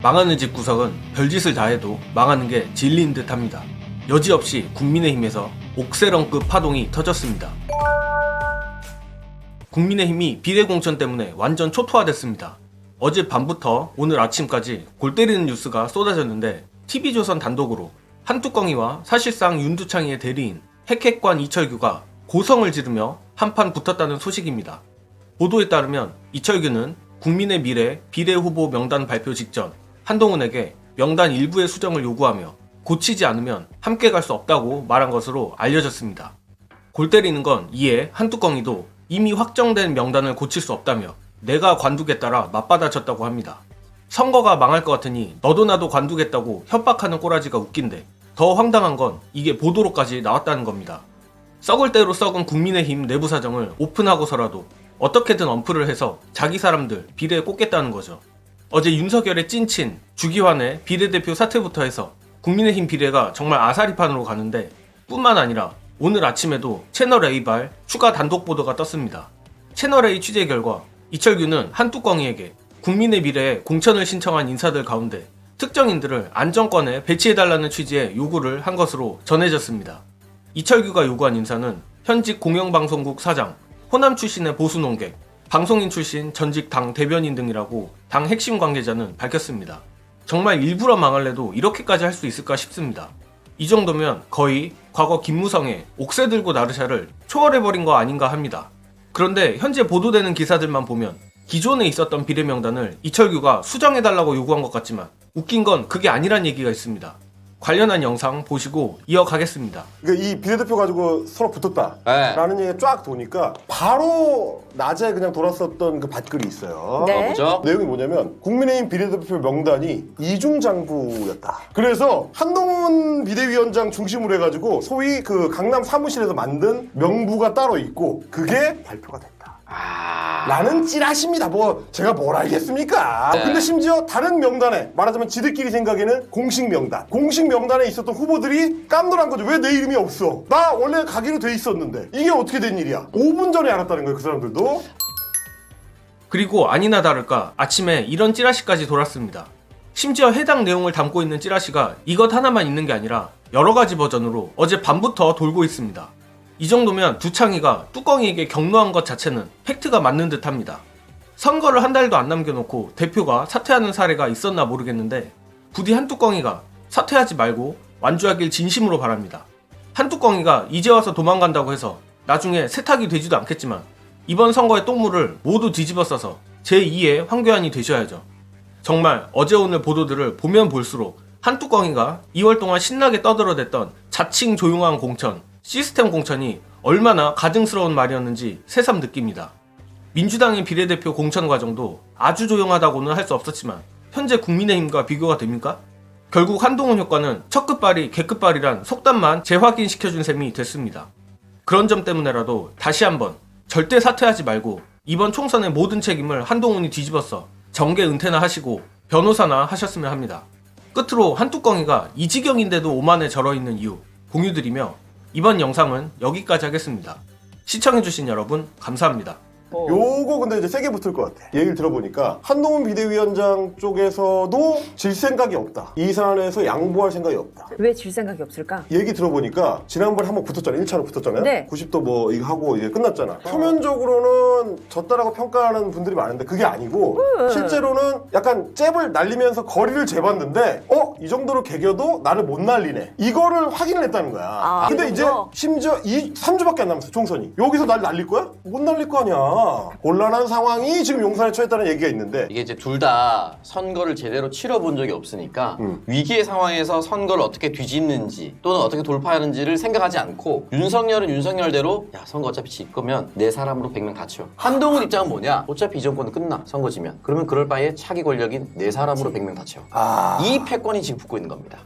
망하는 집 구석은 별짓을 다해도 망하는 게 진리인 듯 합니다. 여지없이 국민의힘에서 옥세런급 파동이 터졌습니다. 국민의힘이 비례공천 때문에 완전 초토화됐습니다. 어제 밤부터 오늘 아침까지 골 때리는 뉴스가 쏟아졌는데 TV조선 단독으로 한뚜껑이와 사실상 윤두창이의 대리인 핵핵관 이철규가 고성을 지르며 한판 붙었다는 소식입니다. 보도에 따르면 이철규는 국민의 미래 비례후보 명단 발표 직전 한동훈에게 명단 일부의 수정을 요구하며 고치지 않으면 함께 갈 수 없다고 말한 것으로 알려졌습니다. 골 때리는 건 이에 한뚜껑이도 이미 확정된 명단을 고칠 수 없다며 내가 관두겠다라 맞받아쳤다고 합니다. 선거가 망할 것 같으니 너도 나도 관두겠다고 협박하는 꼬라지가 웃긴데 더 황당한 건 이게 보도로까지 나왔다는 겁니다. 썩을 대로 썩은 국민의힘 내부 사정을 오픈하고서라도 어떻게든 언플을 해서 자기 사람들 비례에 꽂겠다는 거죠. 어제 윤석열의 찐친 주기환의 비례대표 사퇴부터 해서 국민의힘 비례가 정말 아사리판으로 가는데 뿐만 아니라 오늘 아침에도 채널A발 추가 단독 보도가 떴습니다. 채널A 취재 결과 이철규는 한뚜껑이에게 국민의 미래에 공천을 신청한 인사들 가운데 특정인들을 안정권에 배치해달라는 취지의 요구를 한 것으로 전해졌습니다. 이철규가 요구한 인사는 현직 공영방송국 사장, 호남 출신의 보수논객, 방송인 출신 전직 당 대변인 등이라고 당 핵심 관계자는 밝혔습니다. 정말 일부러 망할래도 이렇게까지 할 수 있을까 싶습니다. 이 정도면 거의 과거 김무성의 옥새 들고 나르샤를 초월해버린 거 아닌가 합니다. 그런데 현재 보도되는 기사들만 보면 기존에 있었던 비례 명단을 이철규가 수정해달라고 요구한 것 같지만 웃긴 건 그게 아니란 얘기가 있습니다. 관련한 영상 보시고 이어가겠습니다. 그러니까 이 비례대표 가지고 서로 붙었다라는 얘기가 쫙 도니까 바로 낮에 그냥 돌았었던 그 밭글이 있어요. 네. 뭐죠? 내용이 뭐냐면 국민의힘 비례대표 명단이 이중장부였다. 그래서 한동훈 비대위원장 중심으로 해가지고 소위 그 강남 사무실에서 만든 명부가 따로 있고 그게 발표가 됐다. 라는 찌라시입니다. 뭐 제가 뭘 알겠습니까? 네. 근데 심지어 다른 명단에 말하자면 지들끼리 생각에는 공식 명단에 있었던 후보들이 깜놀한 거죠. 왜 내 이름이 없어? 나 원래 가기로 돼 있었는데 이게 어떻게 된 일이야? 5분 전에 알았다는 거예요. 그 사람들도. 그리고 아니나 다를까 아침에 이런 찌라시까지 돌았습니다. 심지어 해당 내용을 담고 있는 찌라시가 이것 하나만 있는 게 아니라 여러 가지 버전으로 어제 밤부터 돌고 있습니다. 이 정도면 두창이가 뚜껑이에게 격노한 것 자체는 팩트가 맞는 듯 합니다. 선거를 한 달도 안 남겨놓고 대표가 사퇴하는 사례가 있었나 모르겠는데 부디 한뚜껑이가 사퇴하지 말고 완주하길 진심으로 바랍니다. 한뚜껑이가 이제 와서 도망간다고 해서 나중에 세탁이 되지도 않겠지만 이번 선거의 똥물을 모두 뒤집어 써서 제2의 황교안이 되셔야죠. 정말 어제 오늘 보도들을 보면 볼수록 한뚜껑이가 2월 동안 신나게 떠들어댔던 자칭 조용한 공천, 시스템 공천이 얼마나 가증스러운 말이었는지 새삼 느낍니다. 민주당의 비례대표 공천 과정도 아주 조용하다고는 할 수 없었지만 현재 국민의힘과 비교가 됩니까? 결국 한동훈 효과는 첫 끝발이 개끝발이란 속담만 재확인시켜준 셈이 됐습니다. 그런 점 때문에라도 다시 한번 절대 사퇴하지 말고 이번 총선의 모든 책임을 한동훈이 뒤집어서 정계 은퇴나 하시고 변호사나 하셨으면 합니다. 끝으로 한뚜껑이가 이 지경인데도 오만에 절어있는 이유 공유드리며 이번 영상은 여기까지 하겠습니다. 시청해주신 여러분 감사합니다. 요거 근데 이제 세게 붙을 것 같아. 얘기를 들어보니까 한동훈 비대위원장 쪽에서도 질 생각이 없다. 이 사안에서 양보할 생각이 없다. 왜 질 생각이 없을까? 얘기 들어보니까 지난번에 한번 붙었잖아요. 1차로 붙었잖아요. 네. 90도 뭐 이거 하고 이제 끝났잖아. 표면적으로는 졌다라고 평가하는 분들이 많은데 그게 아니고 실제로는 약간 잽을 날리면서 거리를 재봤는데 이 정도로 개겨도 나를 못 날리네. 이거를 확인을 했다는 거야. 근데 이제 그거? 심지어 3주밖에 안 남았어. 총선이. 여기서 날 날릴 거야? 못 날릴 거 아니야. 곤란한 상황이 지금 용산에 처했다는 얘기가 있는데 이게 이제 둘 다 선거를 제대로 치러본 적이 없으니까 위기의 상황에서 선거를 어떻게 뒤집는지 또는 어떻게 돌파하는지를 생각하지 않고 윤석열은 윤석열대로 야 선거 어차피 질 거면 내 사람으로 100명 다 치워. 한동훈 입장은 뭐냐? 어차피 이 정권은 끝나 선거 지면. 그러면 그럴 바에 차기 권력인 내 사람으로 100명 다 치워. 이 패권이 지금 붙고 있는 겁니다.